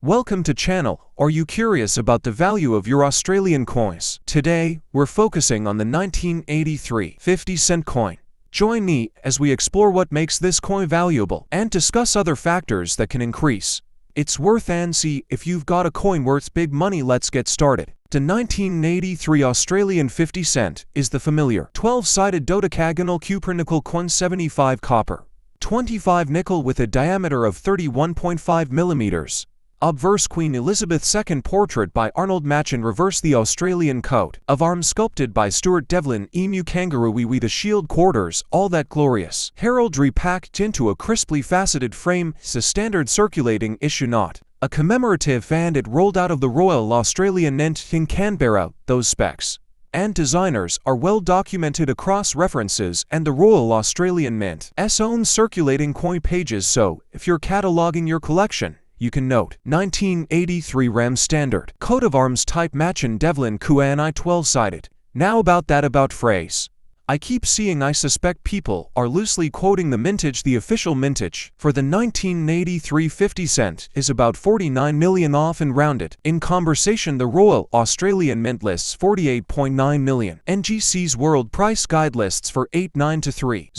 Welcome to channel. Are you curious about the value of your Australian coins? Today, we're focusing on the 1983 50-cent coin. Join me as we explore what makes this coin valuable and discuss other factors that can increase its worth and see if you've got a coin worth big money. Let's get started. The 1983 Australian 50 cent is the familiar 12-sided dodecagonal cupronickel coin, 75 copper, 25 nickel with a diameter of 31.5 millimeters. Obverse Queen Elizabeth II portrait by Arnold Machin. Reverse the Australian coat of arms sculpted by Stuart Devlin. Emu kangaroo wee the shield quarters, all that glorious heraldry packed into a crisply faceted frame. It's a standard circulating issue, not a commemorative, and it rolled out of the Royal Australian Mint in Canberra. Those specs and designers are well documented across references and the Royal Australian Mint's own circulating coin pages, so if you're cataloguing your collection, you can note 1983 RAM standard coat of arms type Machin Devlin Kuan 12-sided. Now about that phrase I keep seeing, I suspect people are loosely quoting the mintage. The official mintage for the 1983 50 cent is about 49 million, often rounded. In conversation, the Royal Australian Mint lists 48.9 million. NGC's World Price Guide lists for 89 to 30,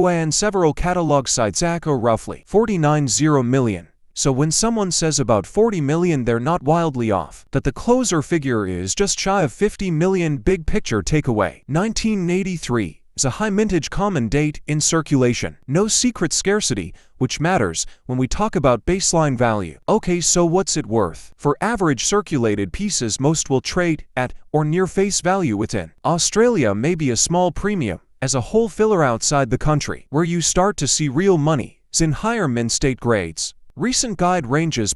and several catalog sites echo roughly 49 million. So when someone says about 40 million, they're not wildly off. That the closer figure is just shy of 50 million. Big picture takeaway: 1983 is a high mintage, common date in circulation. No secret scarcity, which matters when we talk about baseline value. Okay, so what's it worth? For average circulated pieces, most will trade at or near face value. Within Australia, maybe a small premium. As a whole filler outside the country, where you start to see real money, is in higher mint state grades. Recent guide ranges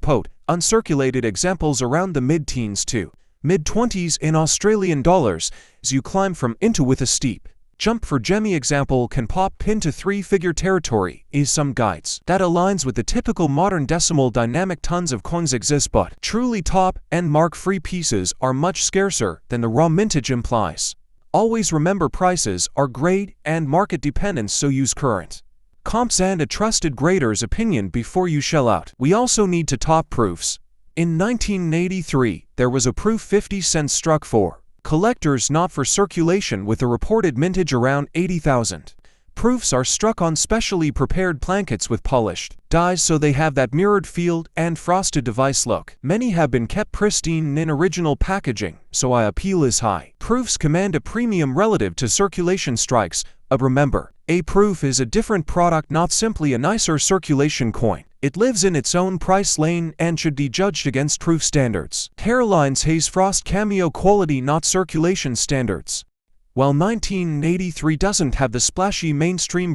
uncirculated examples around the mid-teens to mid-20s in Australian dollars as you climb from into with a steep jump. For Gemmy example can pop into three-figure territory is some guides. That aligns with the typical modern decimal dynamic. Tons of coins exist, but truly top-end mark-free pieces are much scarcer than the raw mintage implies. Always remember, prices are grade and market dependent, so use current comps and a trusted grader's opinion before you shell out. We also need to top proofs. In 1983, there was a proof 50 cents struck for collectors, not for circulation, with a reported mintage around 80,000. Proofs are struck on specially prepared blankets with polished dies, so they have that mirrored field and frosted device look. Many have been kept pristine in original packaging, so appeal is high. Proofs command a premium relative to circulation strikes. Remember, a proof is a different product, not simply a nicer circulation coin. It lives in its own price lane and should be judged against proof standards. Caroline's Haze Frost cameo quality, not circulation standards. While 1983 doesn't have the splashy mainstream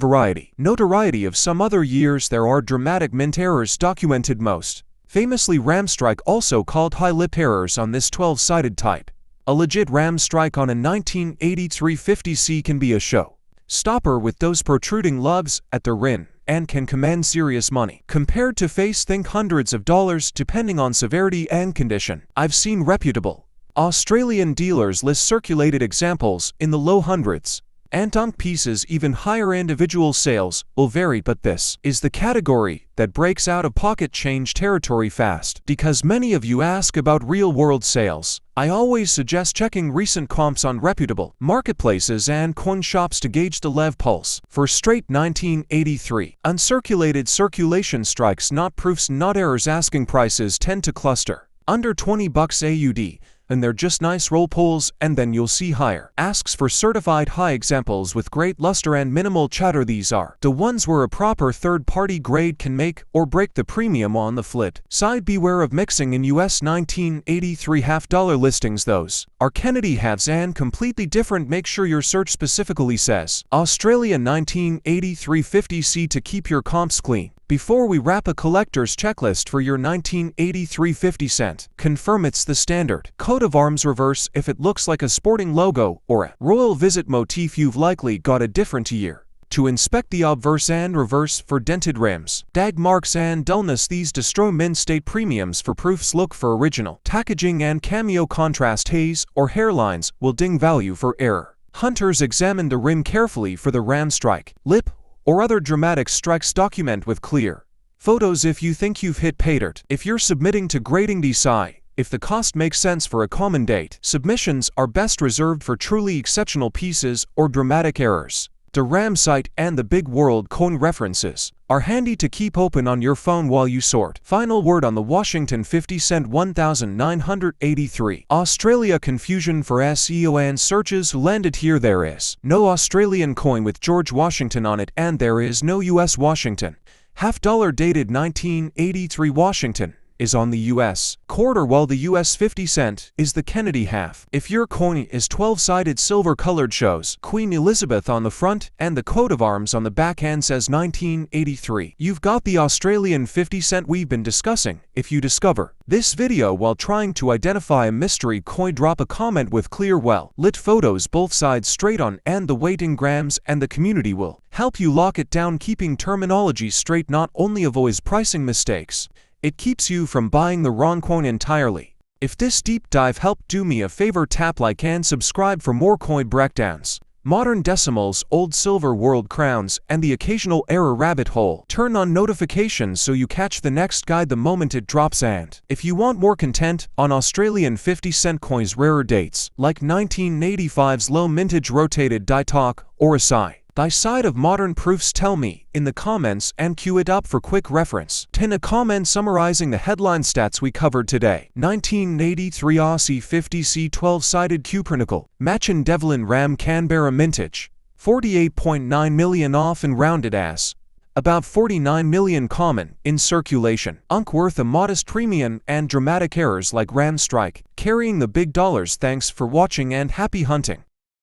notoriety of some other years, there are dramatic mint errors documented, most famously ram strike, also called high lip errors, on this 12-sided type. A legit ram strike on a 1983 50C can be a show stopper with those protruding lubs at the rim and can command serious money. Compared to face, think hundreds of dollars depending on severity and condition. I've seen reputable Australian dealers list circulated examples in the low hundreds, and on pieces even higher. Individual sales will vary, but this is the category that breaks out of pocket change territory fast. Because many of you ask about real-world sales, I always suggest checking recent comps on reputable marketplaces and coin shops to gauge the lev pulse. For straight 1983 uncirculated circulation strikes, not proofs, not errors, asking prices tend to cluster under 20 bucks AUD, and they're just nice roll pulls, and then you'll see higher asks for certified high examples with great luster and minimal chatter. These are the ones where a proper third-party grade can make or break the premium. On the flip side, beware of mixing in US 1983 half-dollar listings. Those are Kennedy halves and completely different. Make sure your search specifically says Australia 1983 50C to keep your comps clean. Before we wrap, a collector's checklist for your 1983 50 cent. Confirm it's the standard coat of arms. Reverse if it looks like a sporting logo or a royal visit motif. You've likely got a different year. To inspect the obverse and reverse for dented rims, dag marks, and dullness. These destroy mint state premiums. For proofs, look for original packaging and cameo. Contrast haze or hairlines will ding value. For error hunters, examine the rim carefully for the ram strike, lip, or other dramatic strikes. Document with clear Photos if you think you've hit pay dirt. If you're submitting to grading decide if the cost makes sense for a common date. Submissions are best reserved for truly exceptional pieces or dramatic errors. The RAM site and the Big World coin references are handy to keep open on your phone while you sort. Final word on the Washington 50 cent 1983. Australia confusion for SEO and searches landed here. There is no Australian coin with George Washington on it, and there is no US Washington. $50 dated 1983 Washington is on the US quarter, while the US 50 cent is the Kennedy half. If your coin is 12-sided silver-colored, shows Queen Elizabeth on the front and the coat of arms on the back and says 1983, you've got the Australian 50 cent we've been discussing. If you discover this video while trying to identify a mystery coin, drop a comment with clear, well-lit photos, both sides straight on, and the weight in grams, and the community will help you lock it down. Keeping terminology straight not only avoids pricing mistakes, it keeps you from buying the wrong coin entirely. If this deep dive helped, do me a favor, tap like and subscribe for more coin breakdowns, modern decimals, old silver world crowns, and the occasional error rabbit hole. Turn on notifications so you catch the next guide the moment it drops. And if you want more content on Australian 50 cent coins, rarer dates like 1985's low mintage rotated die talk or aside thy side of modern proofs, tell me in the comments and queue it up for quick reference. Pin a comment summarizing the headline stats we covered today. 1983 Aussie 50C 12-sided Cupernickel, Machin Devlin Ram Canberra mintage, 48.9 million often rounded as about 49 million common in circulation. Worth a modest premium and dramatic errors like Ram Strike, carrying the big dollars. Thanks for watching and happy hunting.